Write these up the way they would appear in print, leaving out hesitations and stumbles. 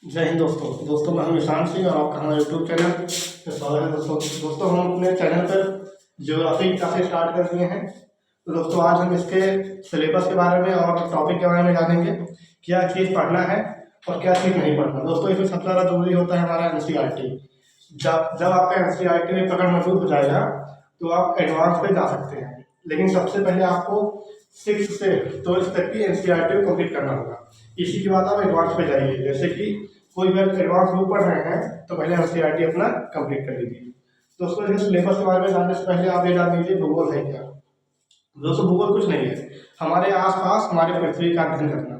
जय हिंद दोस्तों मैं हूं निशांत सिंह और आपका हमारे यूट्यूब चैनल पे स्वागत है। दोस्तों हम अपने चैनल पर ज्योग्राफी क्लासेस स्टार्ट कर दिए हैं। तो दोस्तों आज हम इसके सिलेबस के बारे में और टॉपिक के बारे में जानेंगे, क्या चीज़ पढ़ना है और क्या चीज़ नहीं पढ़ना। दोस्तों इसमें सबसे ज़्यादा जरूरी होता है हमारा एनसीईआरटी। जब आपका एनसीईआरटी में पकड़ मजबूत हो जाएगा तो आप एडवांस पे जा सकते हैं, लेकिन सबसे पहले आपको 6 से 12 तक की एनसीईआरटी को कंप्लीट करना होगा। इसी के बाद आप एडवांस पे जाइए। जैसे कि कोई भी एडवांस बुक पढ़ रहे हैं तो पहले एनसीईआरटी अपना कंप्लीट कर लीजिए। दोस्तों इसके सिलेबस के बारे में जानने से पहले आप ये जान लीजिए भूगोल है क्या। दोस्तों भूगोल कुछ नहीं है, हमारे आसपास हमारे पृथ्वी का अध्ययन करना।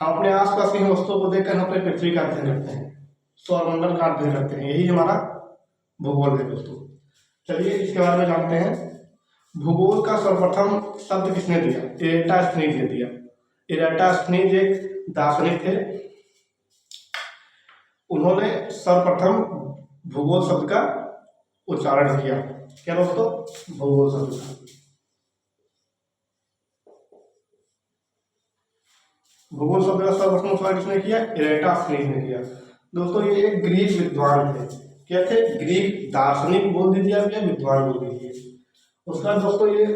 हम अपने आसपास की वस्तुओं को देखकर हम अपने पृथ्वी का अध्ययन करते हैं, सौरमंडल का अध्ययन करते हैं, यही हमारा भूगोल है। दोस्तों चलिए इसके बारे में जानते हैं। भूगोल का सर्वप्रथम शब्द किसने दिया? इरेटास्थनीज ने दिया। इरेटास्थनीज एक दार्शनिक थे। उन्होंने सर्वप्रथम भूगोल शब्द का उच्चारण किया। क्या दोस्तों? भूगोल शब्द का। भूगोल शब्द का सर्वप्रथम उच्चारण किसने किया? इरेटास्थनीज ने किया। दोस्तों ये एक ग्रीक विद्वान थे। क्या थे? ग्रीक दार्शनिक बोल दीजिए या विद्वान बोल दीजिए। उसका दोस्तों ये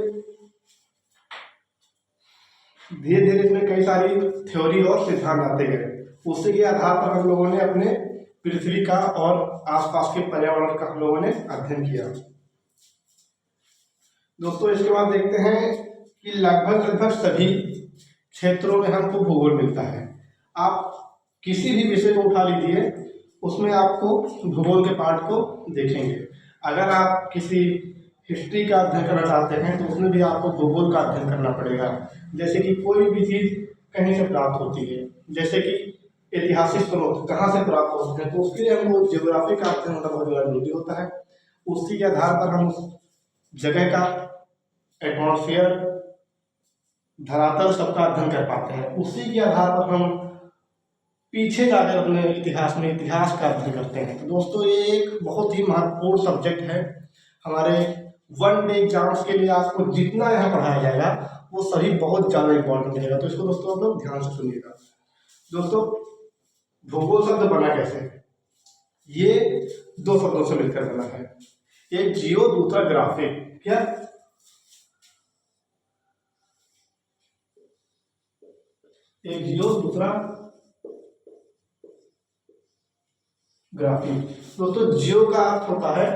धीरे धीरे इसमें कई सारी थ्योरी और सिद्धांत आते गए। उसी के आधार पर हम लोगों ने अपने पृथ्वी का और आसपास के पर्यावरण का हम लोगों ने अध्ययन किया। दोस्तों इसके बाद देखते हैं कि लगभग सभी क्षेत्रों में हमको भूगोल मिलता है। आप किसी भी विषय को उठा लीजिए, उसमें आपको भूगोल के पार्ट को देखेंगे। अगर आप किसी हिस्ट्री का अध्ययन करना चाहते हैं तो उसमें भी आपको भूगोल का अध्ययन करना पड़ेगा। जैसे कि कोई भी चीज़ कहीं से प्राप्त होती है, जैसे कि ऐतिहासिक स्रोत कहाँ से प्राप्त होते हैं, तो उसके लिए हमको ज्योग्राफी का अध्ययन होना बहुत ज़्यादा जरूरी होता है। उसी के आधार पर हम उस जगह का एटमॉस्फेयर, धरातल सबका अध्ययन कर पाते हैं। उसी के आधार पर हम पीछे जाकर अपने इतिहास में इतिहास का अध्ययन करते हैं। तो दोस्तों ये एक बहुत ही महत्वपूर्ण सब्जेक्ट है। हमारे वन डे एग्जाम्स के लिए आपको जितना यहाँ पढ़ाया जाएगा वो सभी बहुत ज़्यादा इंपॉर्टेंट रहेगा। तो इसको दोस्तों आप लोग ध्यान से सुनिएगा। दोस्तों भूगोल शब्द बना कैसे? ये दो शब्दों से मिलकर बना है, एक जियो दूसरा ग्राफिक। क्या? एक जियो दूसरा ग्राफिक। दोस्तों जियो का अर्थ होता है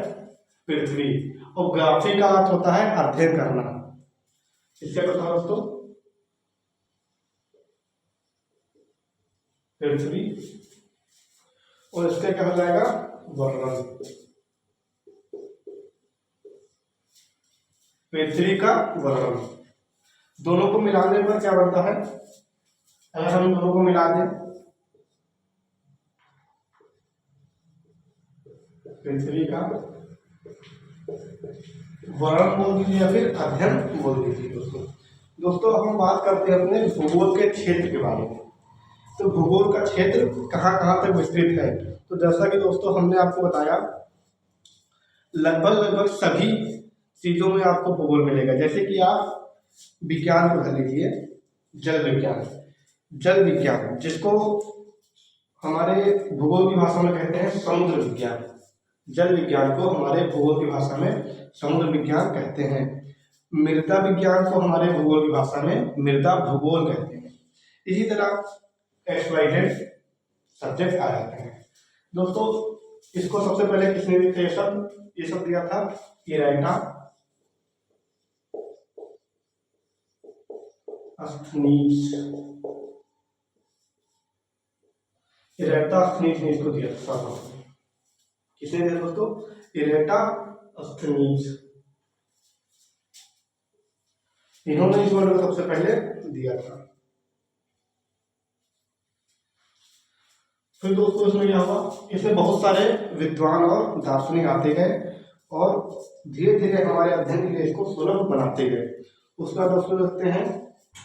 पृथ्वी और ग्राफी का अर्थ होता है अध्ययन करना। इससे पता है दोस्तों पृथ्वी, और इसका क्या हो जाएगा? वर्णन। पृथ्वी का वर्णन। दोनों को मिलाने पर क्या बनता है? अगर हम दोनों को मिला दें, पृथ्वी का वर्णन बोल दीजिए या फिर अध्ययन बोल दीजिए। दोस्तों अब हम बात करते हैं अपने भूगोल के क्षेत्र के बारे में। तो भूगोल का क्षेत्र कहाँ कहाँ तक विस्तृत है? तो जैसा कि दोस्तों हमने आपको बताया, लगभग सभी चीजों में आपको भूगोल मिलेगा। जैसे कि आप विज्ञान को धर लीजिए, जल विज्ञान। जल विज्ञान जिसको हमारे भूगोल की भाषा में कहते हैं समुद्र विज्ञान। जल विज्ञान को हमारे भूगोल की भाषा में समुद्र विज्ञान कहते हैं। मृदा विज्ञान को हमारे भूगोल की भाषा में मृदा भूगोल कहते हैं। इसी तरह एक्सवाइजेड सब्जेक्ट आ जाते हैं। दोस्तों इसको सबसे पहले किसने दिया? ये सब दिया था इरेटास्थनीज। इरेटास्थनीज ने इसको दिया था। किसने दिया दोस्तों? इरेटास्थनीज। इन्होंने इस वर्ड को सबसे पहले दिया था। फिर दोस्तों इसमें क्या हुआ? इसमें बहुत सारे विद्वान और दार्शनिक आते गए और धीरे धीरे हमारे अध्ययन के लिए इसको सुलभ बनाते गए। उसका दोस्तों देखते हैं,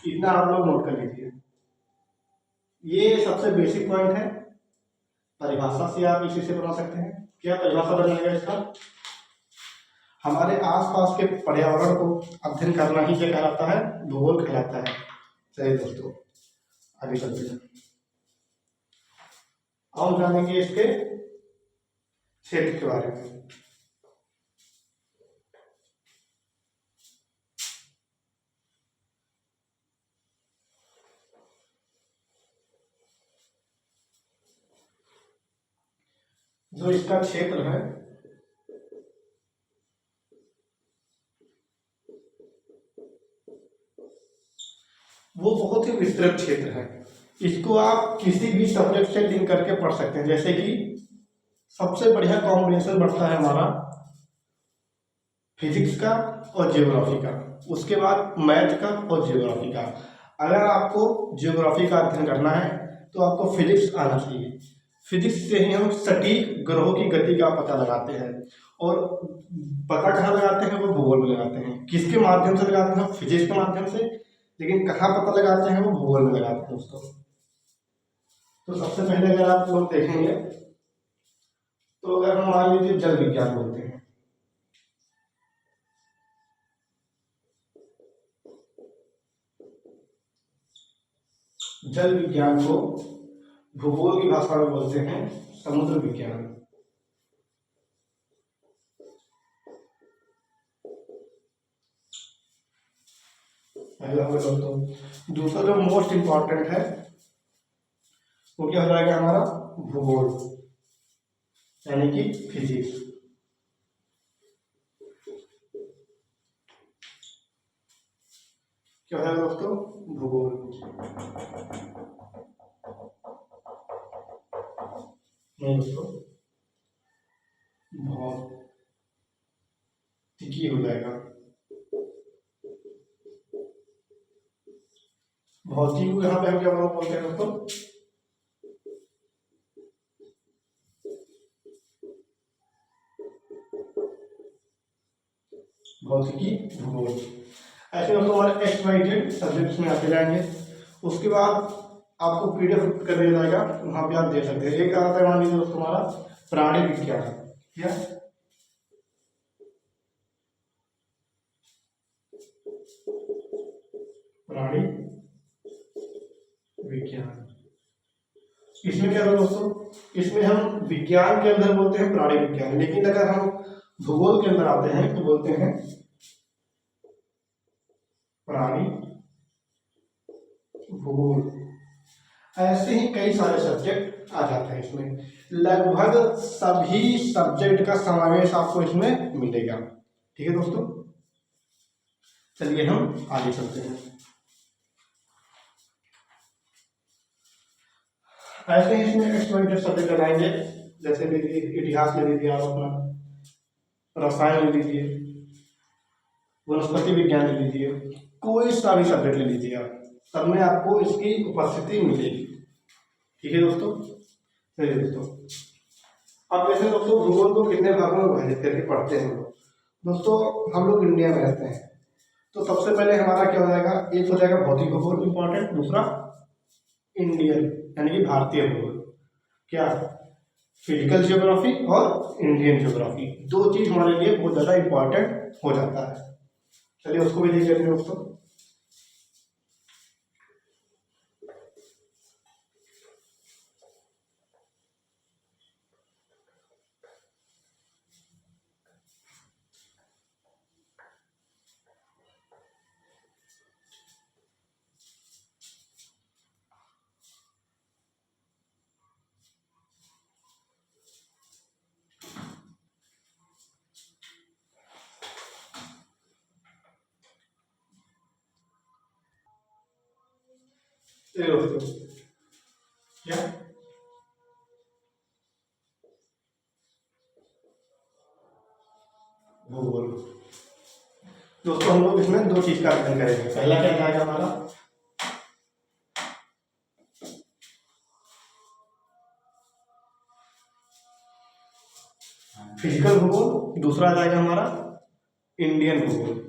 इतना आप लोग नोट कर लीजिए। ये सबसे बेसिक पॉइंट है। परिभाषा से आप इसी से बना सकते हैं। क्या परिभाषा बनेगा इसका? हमारे आसपास के पर्यावरण को अध्ययन करना ही क्या कहलाता है? भूगोल कहलाता है। चलिए दोस्तों आगे चलते हैं। हम जानेंगे इसके क्षेत्र के बारे में। जो इसका क्षेत्र है वो बहुत ही विस्तृत क्षेत्र है। इसको आप किसी भी सब्जेक्ट से लिंक करके पढ़ सकते हैं। जैसे कि सबसे बढ़िया कॉम्बिनेशन बढ़ता है हमारा फिजिक्स का और जियोग्राफी का, उसके बाद मैथ का और जियोग्राफी का। अगर आपको जियोग्राफी का अध्ययन करना है तो आपको फिजिक्स आना चाहिए। फिजिक्स से ही हम सटीक ग्रहों की गति का पता लगाते हैं, और पता कहाँ लगाते हैं, वो भूगोल में लगाते हैं। किसके माध्यम से लगाते हैं? फिजिक्स के माध्यम से। लेकिन कहाँ पता लगाते हैं? वो भूगोल में लगाते हैं दोस्तों। तो सबसे पहले अगर आप लोग देखेंगे तो अगर हम मान लीजिए जल विज्ञान बोलते हैं, जल विज्ञान को भूगोल की भाषा में बोलते हैं समुद्र विज्ञान। पहला हो दोस्तों। दूसरा जो मोस्ट इंपॉर्टेंट है वो क्या हो जाएगा? हमारा भूगोल, यानी कि फिजिक्स। क्या है दोस्तों? भूगोल। नहीं दोस्तों, भौतिकी हो जाएगा। भौतिकी को यहाँ पे हम क्या बोलते हैं दोस्तों? भौतिकी, भूगोल। ऐसे दोस्तों हमारे एक्स वाई जेड सब्जेक्ट्स में आते जाएंगे। उसके बाद आपको पीडीएफ कर दिया जाएगा, वहां पे आप देख सकते हैं। एक आता है मान लीजिए दोस्तों हमारा प्राणी विज्ञान। क्या? प्राणी विज्ञान। इसमें क्या है दोस्तों? इसमें हम विज्ञान के अंदर बोलते हैं प्राणी विज्ञान, लेकिन अगर हम भूगोल के अंदर आते हैं तो बोलते हैं प्राणी भूगोल। ऐसे ही कई सारे सब्जेक्ट आ जाते हैं इसमें। लगभग सभी सब्जेक्ट का समावेश आपको इसमें मिलेगा। ठीक है दोस्तों, चलिए हम आगे चलते हैं। ऐसे ही इसमें एक्सपेरिमेंटल सब्जेक्ट लगाएंगे, जैसे इतिहास ले लीजिए आप, अपना रसायन ले लीजिए, वनस्पति विज्ञान ले लीजिए, कोई सा भी सब्जेक्ट ले लीजिए आप, सब में आपको इसकी उपस्थिति मिलेगी। ठीक है दोस्तों, चलिए दोस्तों अब जैसे दोस्तों भूगोल को कितने भागों में विभाजित करके पढ़ते हैं दोस्तों। हम लोग इंडिया में रहते हैं तो सबसे पहले हमारा क्या हो जाएगा? एक हो जाएगा भौतिक भूगोल इंपॉर्टेंट, दूसरा इंडियन यानी कि भारतीय भूगोल। क्या? फिजिकल ज्योग्राफी और इंडियन ज्योग्राफी, दो चीज हमारे लिए बहुत ज्यादा इंपॉर्टेंट हो जाता है। चलिए उसको भी देख लेते हैं दोस्तों। चलिए दोस्तों, क्या भूगोल दोस्तों, हम लोग इसमें दो चीज का अध्ययन करेंगे। पहला क्या जाएगा हमारा फिजिकल भूगोल, दूसरा जाएगा हमारा इंडियन भूगोल।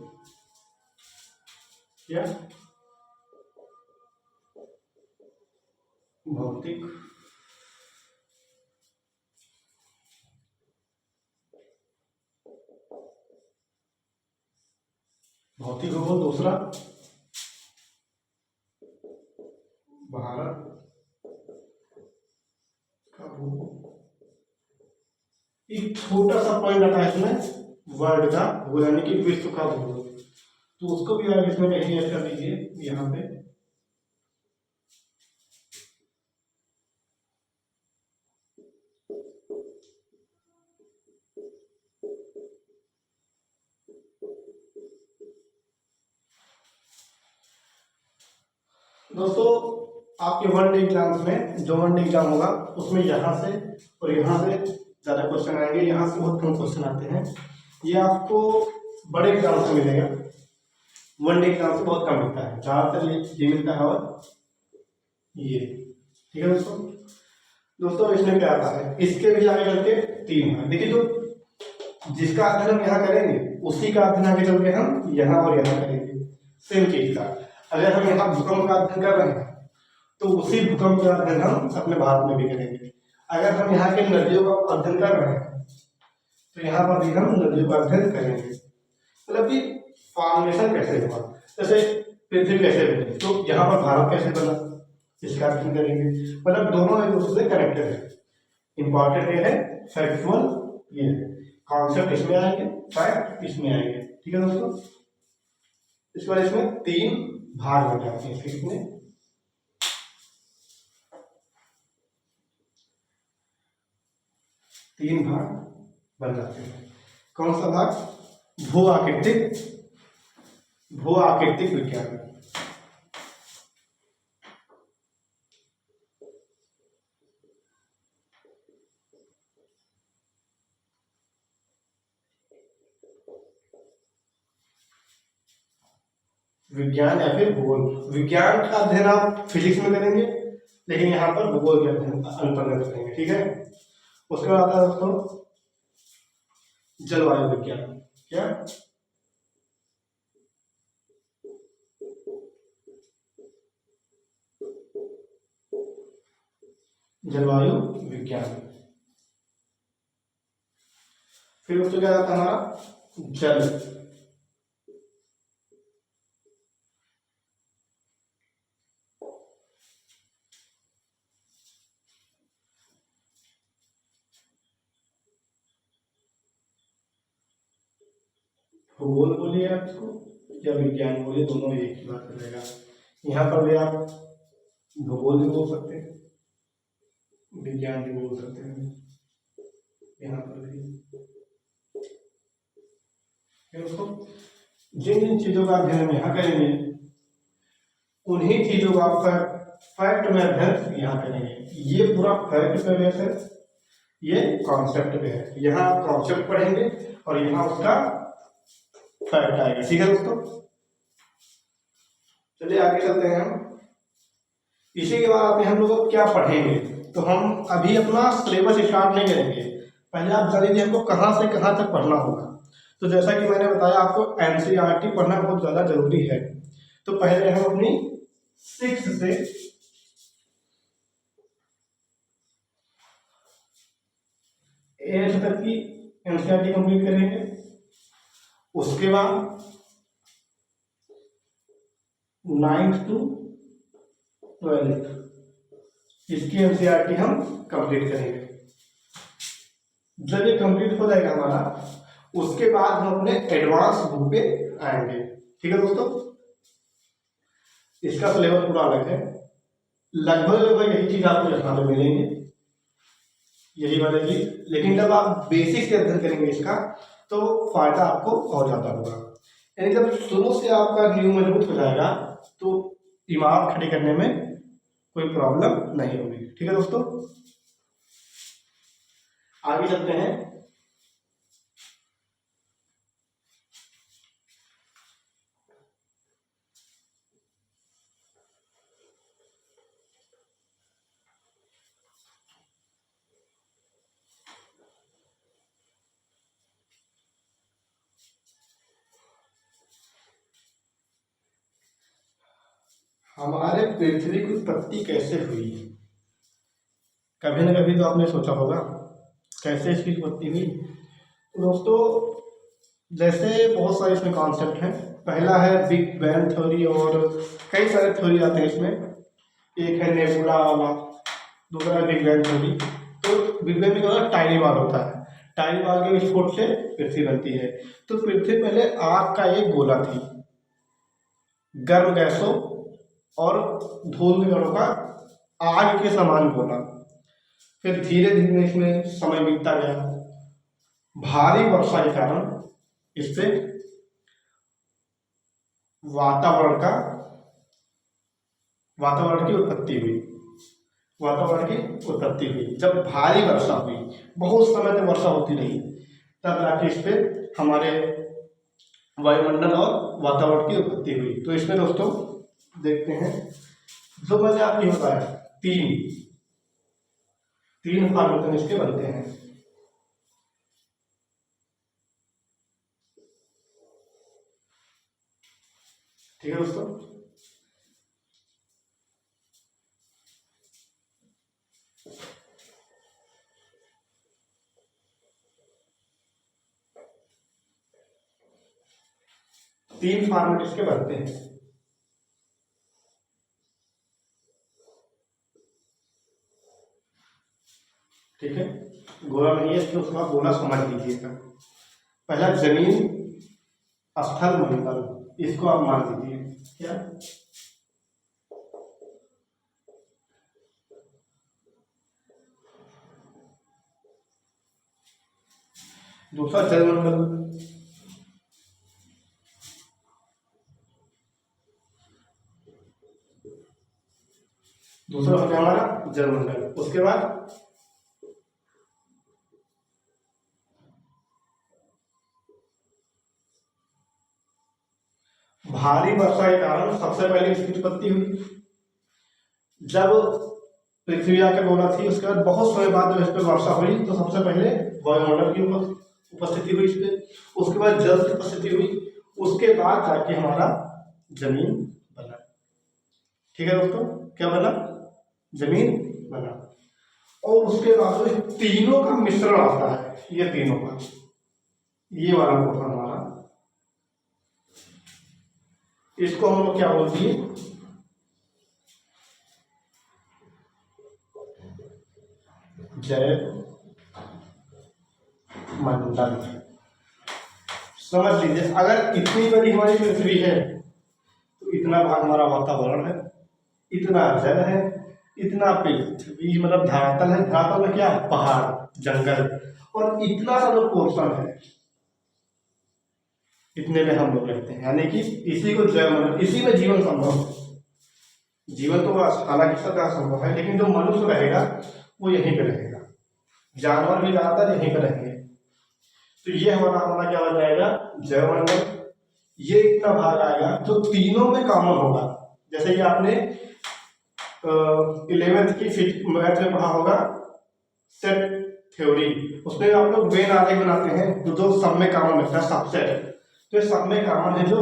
क्या? भौतिक भौतिक भूगोल, दूसरा भारत का एक छोटा सा पॉइंट आता है इसमें वर्ल्ड का भूगोल यानी कि विश्व का भूगोल, तो उसको भी आप इसमें कहीं ऐड कर दीजिए यहाँ पे। दोस्तों आपके वन डे एग्जाम्स में जो वन डे एग्जाम होगा उसमें यहाँ से और यहाँ से ज़्यादा क्वेश्चन आएंगे, यहाँ से बहुत कम क्वेश्चन आते हैं। ये आपको बड़े एग्जाम से मिलेगा, वन डे एग्जाम से बहुत कम मिलता है, ज़्यादातर ये मिलता है। और ये ठीक है दोस्तों इसमें क्या आता है, इसके भी आगे चल के 3 है। देखिए तो जिसका अध्ययन हम यहाँ करेंगे उसी का अध्ययन आगे चल के हम यहाँ और यहाँ करेंगे सेम चीज का। अगर हम यहाँ भूकंप का अध्ययन कर रहे हैं तो उसी भूकंप का अध्ययन हम अपने भारत में भी करेंगे। अगर हम यहाँ के नदियों का अध्ययन कर रहे हैं तो यहाँ पर भी हम नदियों का अध्ययन करेंगे। मतलब कि फॉर्मेशन कैसे हुआ, जैसे पृथ्वी कैसे बनी, तो यहाँ पर भारत कैसे बना, इसका अध्ययन करेंगे। मतलब दोनों एक दूसरे से कनेक्टेड है। इंपॉर्टेंट ये है फैक्चुअल, ये है कॉन्सेप्ट इसमें आएंगे, फैक्ट इसमें आएंगे। ठीक है दोस्तों, इसके बाद इसमें 3 भाग हो जाते हैं। इसमें 3 भाग बन जाते हैं। कौन सा भाग? भू आकृतिक विज्ञान। विज्ञान या फिर भूगोल। विज्ञान का अध्ययन आप फिजिक्स में करेंगे, लेकिन यहाँ पर भूगोल के अध्ययन अंतर्गत करेंगे। ठीक है, उसके बाद आता है दोस्तों जलवायु विज्ञान। क्या? जलवायु विज्ञान। फिर उसके क्या आता है हमारा जल। भूगोल बोलिए आप इसको या विज्ञान बोलिए, दोनों एक ही बात रहेगा। यहाँ पर भी आप भूगोल भी बोल सकते हैं, विज्ञान भी बोल सकते हैं। यहाँ पर भी जिन जिन चीजों का अध्ययन हम यहाँ करेंगे उन्हीं चीजों का फैक्ट में अध्ययन यहाँ करेंगे। ये पूरा फैक्ट पे बेस है, ये कॉन्सेप्ट पे है। यहाँ आप कॉन्सेप्ट पढ़ेंगे और यहाँ उसका फैक्ट आएगा। ठीक है दोस्तों, चलिए आगे चलते हैं हम। इसी के बाद आते हैं हम लोग क्या पढ़ेंगे। तो हम अभी अपना सिलेबस स्टार्ट नहीं करेंगे, पहले आप जान लीजिए हमको कहाँ से कहाँ तक पढ़ना होगा। तो जैसा कि मैंने बताया आपको एनसीईआरटी पढ़ना बहुत ज़्यादा जरूरी है। तो पहले हम अपनी 6 से 8 तक की एनसीईआरटी कंप्लीट करेंगे। उसके बाद 9th to 12th इसकी एनसीईआरटी हम कंप्लीट करेंगे। जब ये कंप्लीट हो जाएगा हमारा, उसके बाद हम अपने एडवांस बुक पे आएंगे। ठीक है दोस्तों, इसका सिलेबस पूरा अलग है। लगभग यही चीज आपको यहाँ पे मिलेंगे, यही वाली चीज। लेकिन जब आप बेसिक से अध्ययन करेंगे इसका तो फायदा आपको और ज्यादा होगा। यानी जब शुरू से आपका नींव मजबूत हो जाएगा तो दिमाग खड़े करने में कोई प्रॉब्लम नहीं होगी। ठीक है दोस्तों, आगे चलते हैं। हमारे पृथ्वी की उत्पत्ति कैसे हुई? कभी ना कभी तो आपने सोचा होगा कैसे इसकी उत्पत्ति हुई। तो दोस्तों जैसे बहुत सारे इसमें कॉन्सेप्ट हैं। पहला है बिग बैंग थ्योरी और कई सारे थ्योरी आते हैं इसमें। एक है नेबुला वाला, दूसरा है big bang theory. Big bang में क्या होता है, टाइनी बार होता है, टाइनी बार के विस्फोट से पृथ्वी बनती है। तो पृथ्वी पहले आग का एक गोला थी, गर्म गैसों और धूल के कणों का आग के समान गोला। फिर धीरे धीरे इसमें समय बीतता गया, भारी वर्षा के कारण इससे वातावरण की उत्पत्ति हुई। वातावरण की उत्पत्ति हुई जब भारी वर्षा हुई, बहुत समय तक वर्षा होती रही, तब जाके इस पे हमारे वायुमंडल और वातावरण की उत्पत्ति हुई। तो इसमें दोस्तों देखते हैं, जो मैंने आपको बताया तीन फॉर्मेशन इसके बनते हैं। ठीक है दोस्तों, तीन फॉर्मेट इसके बनते हैं। ठीक है, गोला नहीं है इसलिए उसका गोला समझ लीजिएगा। पहला जमीन, स्थल, मंडल, इसको आप मान लीजिए क्या। दूसरा जलमंडल, दूसरा हो गया हमारा जलमंडल। उसके बाद भारी वर्षा के कारण सबसे पहले इसकी उत्पत्ति हुई। जब पृथ्वी आकर गोला थी, उसके बाद बहुत समय बाद जब इस पर वर्षा हुई तो सबसे पहले वायुमंडल की उपस्थिति हुई इस पे, उसके बाद जल की उपस्थिति हुई, उसके बाद जाके हमारा जमीन बना। ठीक है दोस्तों, क्या बना, जमीन बना। और उसके बाद तीनों का मिश्रण आता है, ये तीनों का, ये वाला पोर्शन हमारा, इसको हम लोग क्या बोलते हैं, जैव मंडल। समझ लीजिए, अगर इतनी बड़ी हमारी पृथ्वी है तो इतना भाग हमारा वातावरण है, इतना जल है, इतना पृथ्वी मतलब धरातल है, धरातल में क्या है, पहाड़, जंगल, और इतना सा जो पोर्शन है, इतने में हम लोग रहते हैं। यानी कि इसी को जैव मंडल, इसी में जीवन संभव है। जीवन तो हालांकि सब जगह संभव है, लेकिन जो मनुष्य रहेगा वो यहीं पे रहेगा, जानवर भी ज्यादातर यहीं पे रहेंगे। तो ये हमारा क्या हो जाएगा, जैव मंडल। ये इतना भाग आएगा जो तीनों में कॉमन होगा। जैसे कि आपने 11th की मैथ में पढ़ा होगा सेट थ्योरी, उसमें आप लोग वेन आरेख बनाते हैं तो जो सब में कॉमन होता है, सबसेट। तो सब में कॉमन है जो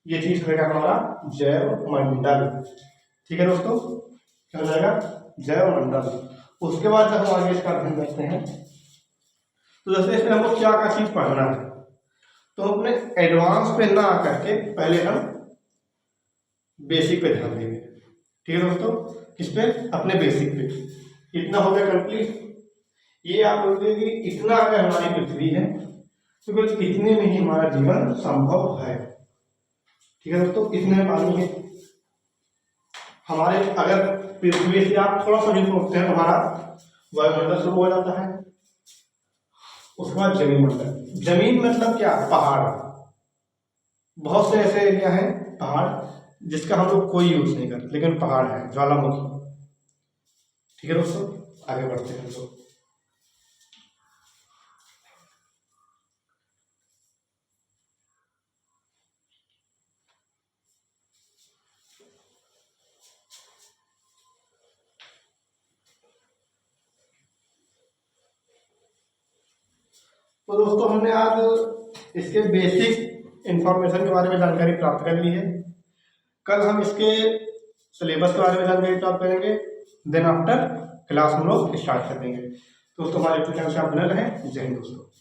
ये चीज रहेगा हमारा जैव मंडल। ठीक है दोस्तों, क्या हो जाएगा, जैव मंडल। उसके बाद जब हम आगे इसका अध्ययन करते हैं तो जैसे इसमें हमको क्या क्या चीज पढ़ना है, तो अपने एडवांस पे ना आकर के पहले हम बेसिक पे ध्यान देंगे। ठीक है दोस्तों, किस पे, अपने बेसिक पे। इतना हो गया कंप्लीट। ये आप लोग कि इतना अगर हमारी पृथ्वी है तो बस इतने में ही हमारा जीवन संभव है। ठीक है दोस्तों, इतने पानी है हमारे। अगर पृथ्वी से आप थोड़ा सा भी सोचते हैं तो हमारा वायुमंडल शुरू हो जाता है। उसके बाद जमीन मंडल। जमीन मतलब क्या, पहाड़। बहुत से ऐसे एरिया है पहाड़ जिसका हम लोग कोई यूज नहीं करते, लेकिन पहाड़ है, ज्वालामुखी। ठीक है दोस्तों, आगे बढ़ते हैं दोस्तों। तो दोस्तों हमने आज इसके बेसिक इंफॉर्मेशन के बारे में जानकारी प्राप्त कर ली है। कल हम इसके सिलेबस के बारे में जानकारी प्राप्त करेंगे, देन आफ्टर क्लास हम लोग स्टार्ट कर देंगे। दोस्तों हमारे चैनल से आप बने रहें। जय हिंद दोस्तों।